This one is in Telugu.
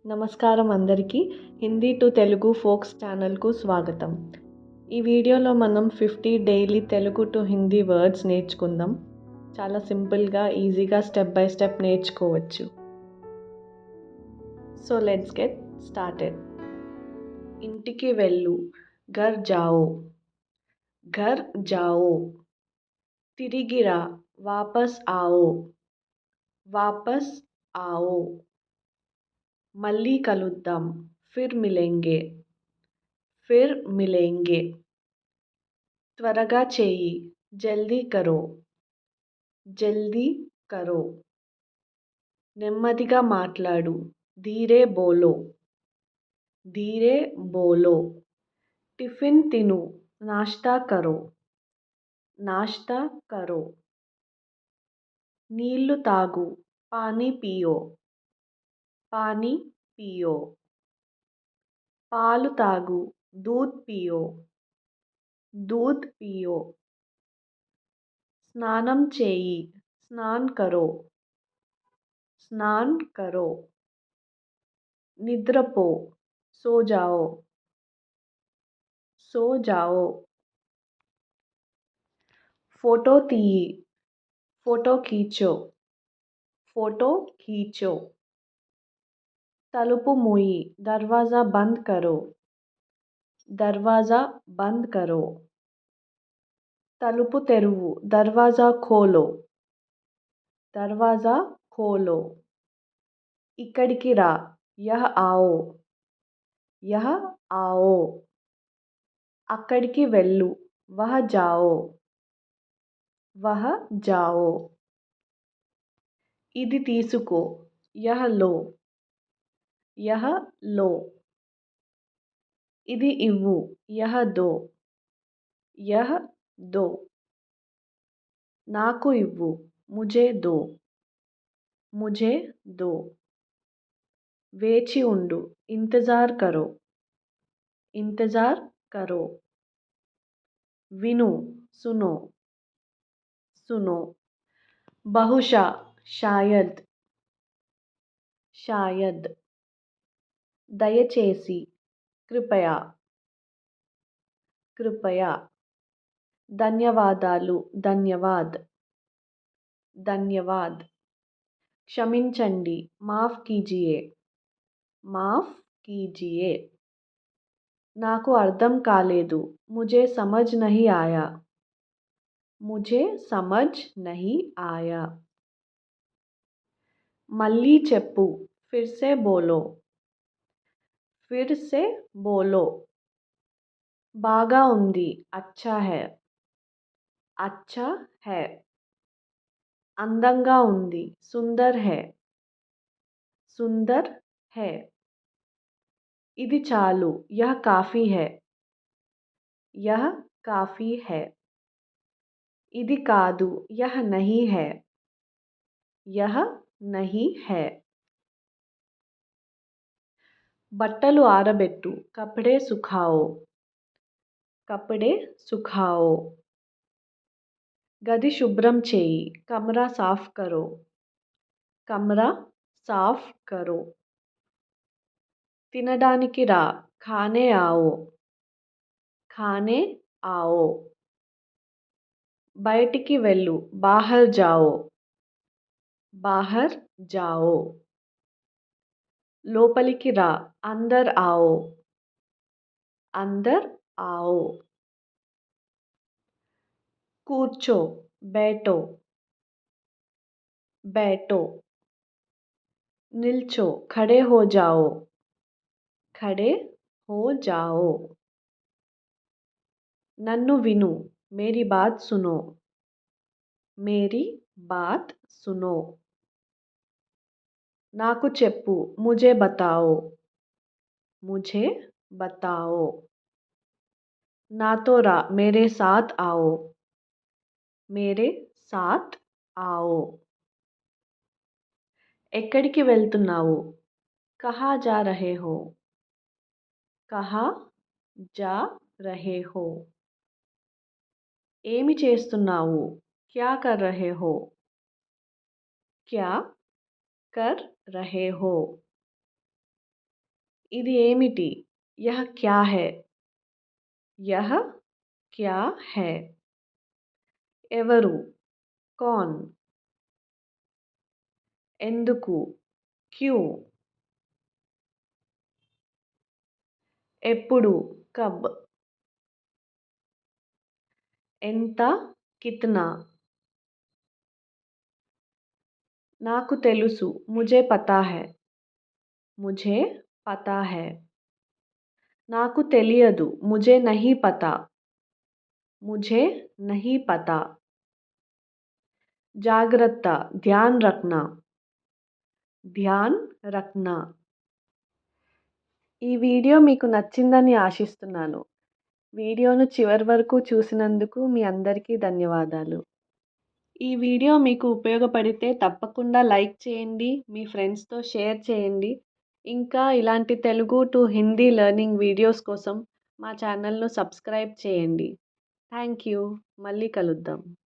నమస్కారం అందరికీ. హిందీ టు తెలుగు ఫోక్స్ ఛానల్కు స్వాగతం. ఈ వీడియోలో మనం 50 daily Telugu to Hindi words నేర్చుకుందాం. చాలా సింపుల్గా ఈజీగా స్టెప్ బై స్టెప్ నేర్చుకోవచ్చు. So let's get started. ఇంటికి వెళ్ళు, ఘర్ జాओ. ఘర్ జాओ. తిరిగిరా, వాపస్ आओ. వాపస్ आओ. మళ్ళీ కలుద్దాం, फिर मिलेंगे. फिर मिलेंगे. త్వరగా చేయి, జల్దీ కరో. జల్దీ కరో. నెమ్మదిగా మాట్లాడు, ధీరే బోలో. ధీరే బోలో. టిఫిన్ తిను, నాష్తా కరో. నాష్తా కరో. నీళ్లు తాగు, పానీ పియో. పానీ పియో. పాలు తాగు, దూద్ పియో. దూద్ పియో. స్నానం చేయి, స్నాన్ కరో. స్నాన్ కరో. నిద్రపో, సో జాओ. సో జాओ. ఫోటో తీయి, ఫోటో ఖీంచో. ఫోటో ఖీంచో. తలుపు మూయి, దర్వాజా బంద్ కరో. దర్వాజా బంద్ కరో. తలుపు తెరువు, దర్వాజా ఖోలో. దర్వాజా ఖోలో. ఇక్కడికి రా, యహ్ आओ. యహ్ आओ. అక్కడికి వెళ్ళు, వహ్ జాओ. వహ్ జాओ. ఇది తీసుకో, యహ్ లో. యహ్ లో. ఇది ఇవ్వు, యహ్ దో. యహ్ దో. నాకు ఇవ్వు, ముझे दो. ముझे दो. వేచి ఉండు, ఇంతజార్ కరో. ఇంతజార్ కరో. విను, సునో. సునో. బహుశా, షాయద్. షాయద్. దయచేసి, కృపయా. కృపయా. ధన్యవాదాలు, ధన్యవాద్. ధన్యవాద్. క్షమించండి, మాఫ్ కీజియే. మాఫ్ కీజియే. నాకు అర్థం కాలేదు, ముझे समझ नहीं आया. मुझे समझ नहीं आया. మళ్ళీ చెప్పు, फिर से बोलो. फिर से बोलो. బాగా ఉంది, अच्छा है. अच्छा है. అందంగా ఉంది, సుందర్ है. సుందర్ है. ఇది చాలు, यह काफी है. यह काफी है. ఇది కాదు, यह नहीं है. यह नहीं है. బట్టలు ఆరబెట్టు, కపడే సుఖాओ. కపడే సుఖాओ. గది శుభ్రం చేయి, కమరా సాఫ్ కరో. కమరా సాఫ్ కరో. తినడానికి రా, ఖానే आओ. ఖానే आओ. బయటికి వెళ్ళు, బాహర్ జాओ. బాహర్ జాओ. లోపలికి రా, అందర్ आओ. అందర్ आओ. కూర్చో, बैठो. बैठो. నిల్చో, खड़े हो जाओ. खड़े हो जाओ. నన్ను విను, मेरी बात सुनो. मेरी बात सुनो. నాకు చెప్పు, मुझे बताओ. मुझे बताओ. నాతో రా, मेरे साथ आओ. मेरे साथ आओ. ఎక్కడికి వెళ్తున్నావు, कहाँ जा रहे हो. कहाँ जा रहे हो. ఏమి చేస్తున్నావు, क्या कर रहे हो. क्या कर रहे हो. ఇది ఏమిటి? యహ్ క్యా హై? యహ్ క్యా హై? ఎవరు? కౌన్? ఎందుకు? క్యూ? ఎప్పుడు? కబ్? ఎంత? కిత్నా? నాకు తెలుసు. ముझे పతా హై. ముझे పతా హై. నాకు తెలియదు. ముझे नहीं पता. मुझे नहीं पता. జాగ్రత్త. ధ్యాన్ రఖనా. ధ్యాన్ రఖనా. ఈ వీడియో మీకు నచ్చిందని ఆశిస్తున్నాను. వీడియోను చివరి వరకు చూసినందుకు మీ అందరికీ ధన్యవాదాలు. ఈ వీడియో మీకు ఉపయోగపడితే తప్పకుండా లైక్ చేయండి, మీ ఫ్రెండ్స్తో షేర్ చేయండి. ఇంకా ఇలాంటి Telugu to Hindi learning videos కోసం మా ఛానల్ను సబ్స్క్రైబ్ చేయండి. Thank you. మళ్ళీ కలుద్దాం.